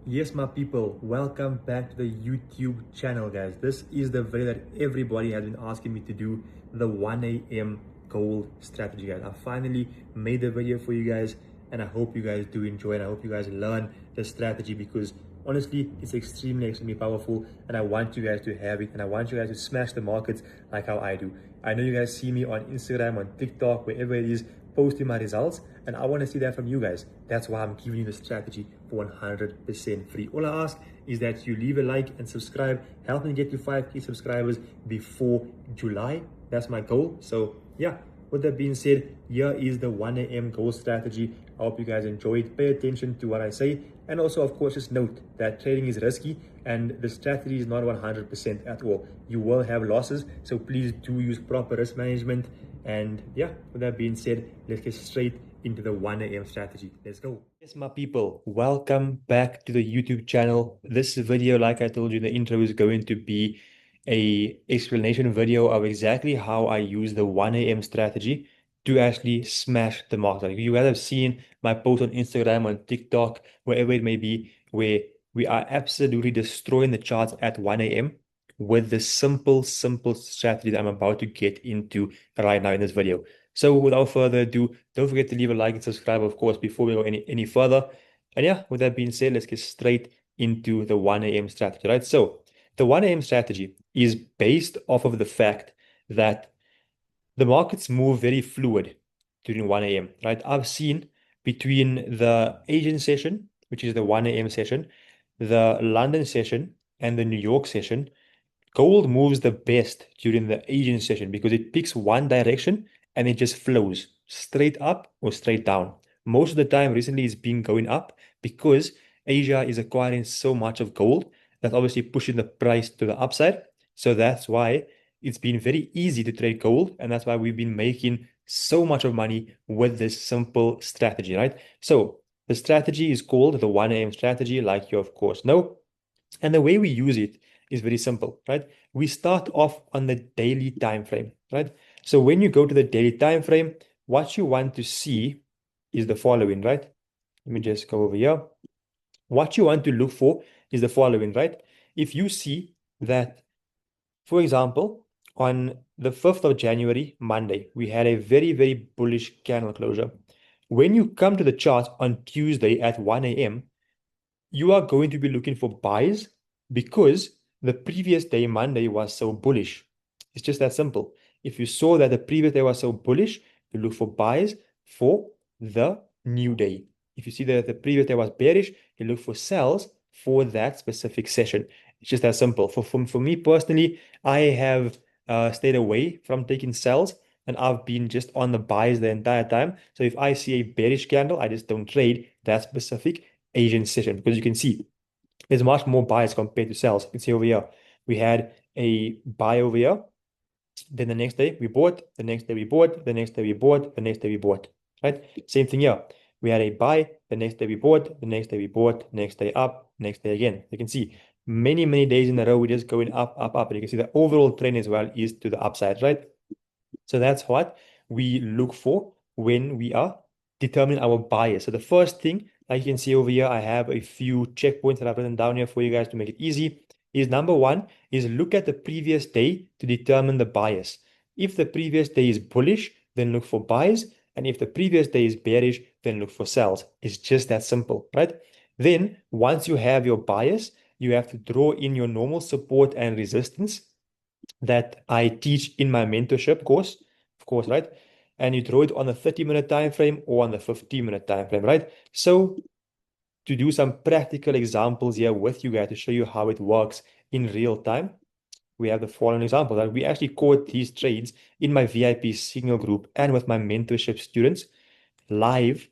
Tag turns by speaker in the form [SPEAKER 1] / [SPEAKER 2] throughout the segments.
[SPEAKER 1] Yes, my people, welcome back to the YouTube channel, guys. This is the video that everybody has been asking me to do, the 1 a.m. gold strategy, guys. I finally made the video for you guys, and I hope you guys do enjoy it. I hope you guys learn the strategy because honestly, it's extremely powerful, and I want you guys to have it, and I want you guys to smash the markets like how I do. I know you guys see me on Instagram, on TikTok, wherever it is, posting my results, and I want to see that from you guys. That's why I'm giving you the strategy for 100% free. All I ask is that you leave a like and subscribe. Help me get to 5K subscribers before July. That's my goal. So yeah, with that being said, here is the 1 a.m. goal strategy. I hope you guys enjoy it. Pay attention to what I say. And also, of course, just note that trading is risky and the strategy is not 100% at all. You will have losses. So please do use proper risk management. And yeah, with that being said, let's get straight into the 1 a.m. strategy. Let's go. Yes, my people, welcome back to the YouTube channel. This video, like I told you in the intro, is going to be a explanation video of exactly how I use the 1 a.m. strategy to actually smash the market. Like you guys have seen my post on Instagram, on TikTok, wherever it may be, where we are absolutely destroying the charts at 1 a.m. with the simple strategy that I'm about to get into right now in this video. So without further ado, don't forget to leave a like and subscribe, of course, before we go any further. And yeah, with that being said, let's get straight into the 1 a.m. strategy, right? So the 1 a.m. strategy is based off of the fact that the markets move very fluid during 1 a.m., right? I've seen between the Asian session, which is the 1 a.m. session, the London session, and the New York session, gold moves the best during the Asian session because it picks one direction and it just flows straight up or straight down. Most of the time, recently, it's been going up because Asia is acquiring so much of gold that's obviously pushing the price to the upside. So that's why it's been very easy to trade gold, and that's why we've been making so much of money with this simple strategy, right? So the strategy is called the 1 a.m. strategy, like you of course know. And the way we use it is very simple, right? We start off on the daily time frame, right? So when you go to the daily time frame, what you want to see is the following, right? Let me just go over here. What you want to look for is the following, right? If you see that, for example, on the 5th of January, Monday, we had a very bullish candle closure. When you come to the chart on Tuesday at 1 a.m., you are going to be looking for buys because the previous day, Monday, was so bullish. It's just that simple. If you saw that the previous day was so bullish, you look for buys for the new day. If you see that the previous day was bearish, you look for sells for that specific session. It's just that simple. For me personally, I have stayed away from taking sells and I've been just on the buys the entire time. So if I see a bearish candle, I just don't trade that specific Asian session because you can see there's much more buys compared to sells. You can see over here, we had a buy over here. Then the next day we bought, the next day we bought, the next day we bought, the next day we bought, right? Same thing here. We had a buy, the next day we bought, the next day we bought, next day up, next day again. You can see many days in a row, we're just going up. And you can see the overall trend as well is to the upside, right? So that's what we look for when we are determining our bias. So the first thing, like you can see over here, I have a few checkpoints that I've written down here for you guys to make it easy. Is number one is look at the previous day to determine the bias. If the previous day is bullish, then look for buys. And if the previous day is bearish, then look for sells. It's just that simple, right? Then once you have your bias, you have to draw in your normal support and resistance that I teach in my mentorship course, of course, right? And you draw it on a 30-minute time frame or on the 15-minute time frame, right? So to do some practical examples here with you guys to show you how it works in real time, we have the following example that we actually caught these trades in my VIP signal group and with my mentorship students live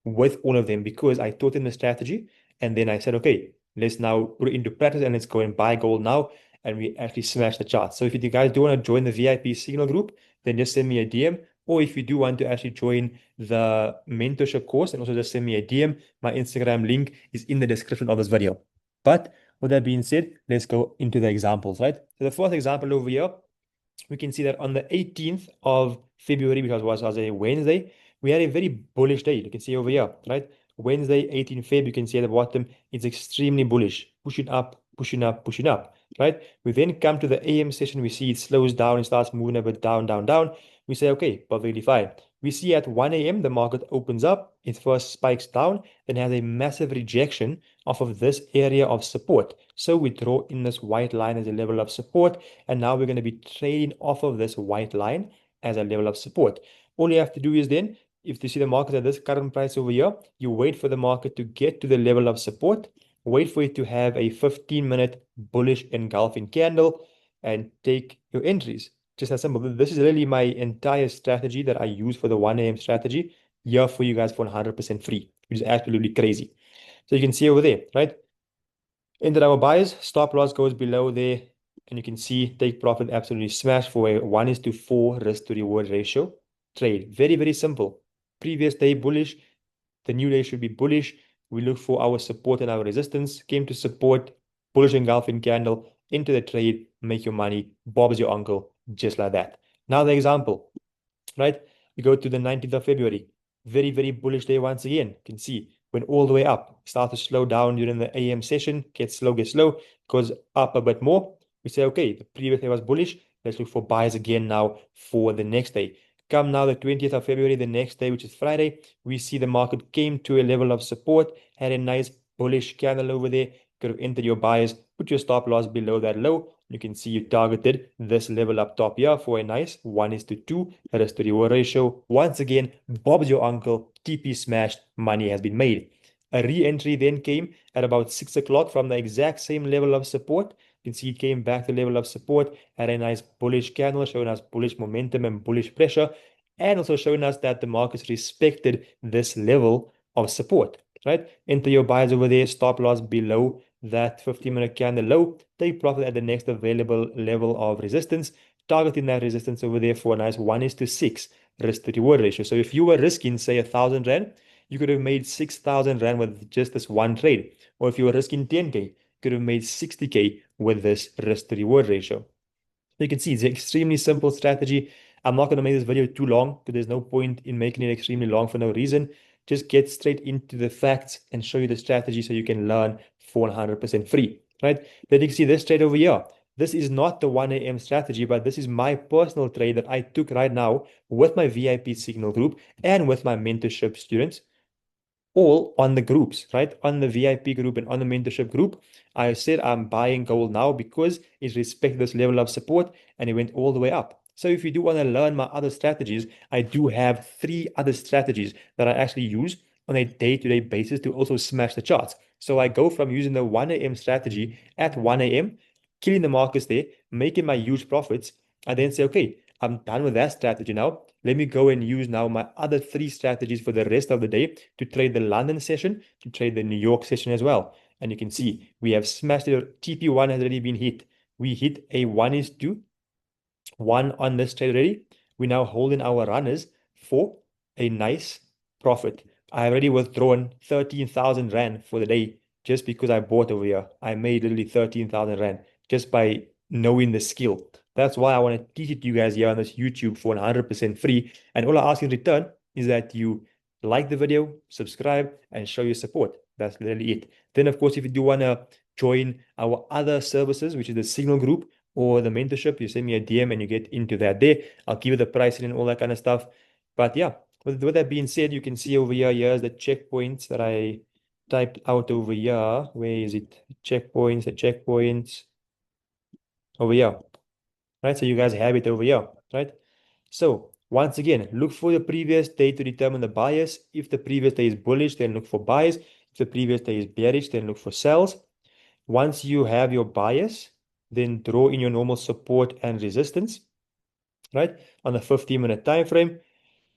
[SPEAKER 1] with all of them because I taught them the strategy and then I said, okay, let's now put it into practice and let's go and buy gold now. And we actually smash the chart. So if you guys do want to join the VIP signal group, then just send me a DM. Or if you do want to actually join the mentorship course, then also just send me a DM. My Instagram link is in the description of this video. But with that being said, let's go into the examples, right? So the first example over here, we can see that on the 18th of February, because it was a Wednesday, we had a very bullish day. You can see over here, right? Wednesday, 18 Feb, you can see at the bottom, it's extremely bullish, pushing up, pushing up, pushing up, right? We then come to the AM session, we see it slows down and starts moving a bit down, down, down. We say, okay, perfectly fine. We see at 1 a.m. the market opens up, it first spikes down, then has a massive rejection off of this area of support. So we draw in this white line as a level of support, and now we're going to be trading off of this white line as a level of support. All you have to do is then, if you see the market at this current price over here, you wait for the market to get to the level of support, wait for it to have a 15-minute bullish engulfing candle, and take your entries. Just as simple. This is really my entire strategy that I use for the 1 a.m. strategy here for you guys for 100% free, which is absolutely crazy. So you can see over there, right? Entered our buys, stop loss goes below there, and you can see take profit absolutely smash for a 1:4 risk to reward ratio trade. Very, very simple. Previous day bullish, the new day should be bullish. We look for our support and our resistance, came to support, bullish engulfing candle, into the trade, make your money, Bob's your uncle, just like that. Now the example, right? We go to the 19th of February. Very, very bullish day once again. You can see went all the way up. Start to slow down during the AM session. Get slow, goes up a bit more. We say, okay, the previous day was bullish. Let's look for buys again now for the next day. Come now the 20th of February, the next day, which is Friday, we see the market came to a level of support, had a nice bullish candle over there. Could have entered your buys, put your stop loss below that low. You can see you targeted this level up top here for a nice 1:2 risk to reward ratio. Once again, Bob's your uncle, TP smashed, money has been made. A re-entry then came at about 6 o'clock from the exact same level of support. You can see it came back to level of support, had a nice bullish candle showing us bullish momentum and bullish pressure, and also showing us that the markets respected this level of support, right? Enter your buys over there, stop loss below that 15-minute candle low, take profit at the next available level of resistance, targeting that resistance over there for a nice 1:6 risk to reward ratio. So if you were risking, say, 1,000 Rand, you could have made 6,000 Rand with just this one trade. Or if you were risking 10K, you could have made 60K with this risk to reward ratio. You can see it's an extremely simple strategy. I'm not going to make this video too long because there's no point in making it extremely long for no reason. Just get straight into the facts and show you the strategy so you can learn for 100% free, right? Then you can see this trade over here. This is not the 1 a.m. strategy, but this is my personal trade that I took right now with my VIP signal group and with my mentorship students, all on the groups, right? On the VIP group and on the mentorship group. I said I'm buying gold now because it respects this level of support and it went all the way up. So if you do want to learn my other strategies, I do have 3 other strategies that I actually use on a day-to-day basis to also smash the charts. So I go from using the 1 a.m. strategy at 1 a.m., killing the markets there, making my huge profits. I then say, okay, I'm done with that strategy now. Let me go and use now my other 3 strategies for the rest of the day to trade the London session, to trade the New York session as well. And you can see we have smashed it. TP1 has already been hit. We hit a 1:1 on this trade already. We're now holding our runners for a nice profit. I already withdrawn 13,000 Rand for the day just because I bought over here. I made literally 13,000 Rand just by knowing the skill. That's why I want to teach it to you guys here on this YouTube for 100% free. And all I ask in return is that you like the video, subscribe, and show your support. That's literally it. Then, of course, if you do want to join our other services, which is the Signal Group or the mentorship, you send me a DM and you get into that there. I'll give you the pricing and all that kind of stuff. But yeah, with that being said, you can see over here, here's the checkpoints that I typed out over here. Where is it? Checkpoints, the checkpoints over here, right? So you guys have it over here, right? So once again, look for the previous day to determine the bias. If the previous day is bullish, then look for buys. If the previous day is bearish, then look for sells. Once you have your bias, then draw in your normal support and resistance, right? On the 15-minute time frame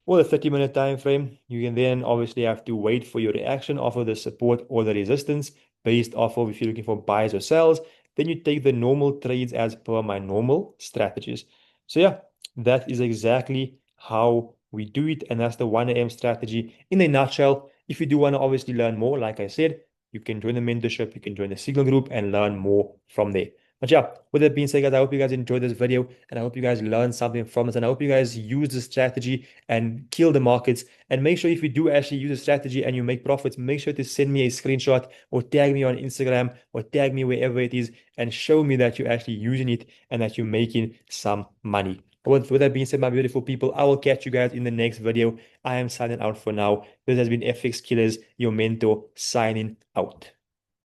[SPEAKER 1] or the 30-minute time frame, you can then obviously have to wait for your reaction off of the support or the resistance based off of if you're looking for buys or sells. Then you take the normal trades as per my normal strategies. So yeah, that is exactly how we do it. And that's the 1 a.m. strategy in a nutshell. If you do want to obviously learn more, like I said, you can join the mentorship, you can join the Signal group and learn more from there. But yeah, with that being said, guys, I hope you guys enjoyed this video and I hope you guys learned something from it. And I hope you guys use the strategy and kill the markets. And make sure if you do actually use a strategy and you make profits, make sure to send me a screenshot or tag me on Instagram or tag me wherever it is and show me that you're actually using it and that you're making some money. With that being said, my beautiful people, I will catch you guys in the next video. I am signing out for now. This has been FX Killers, your mentor, signing out.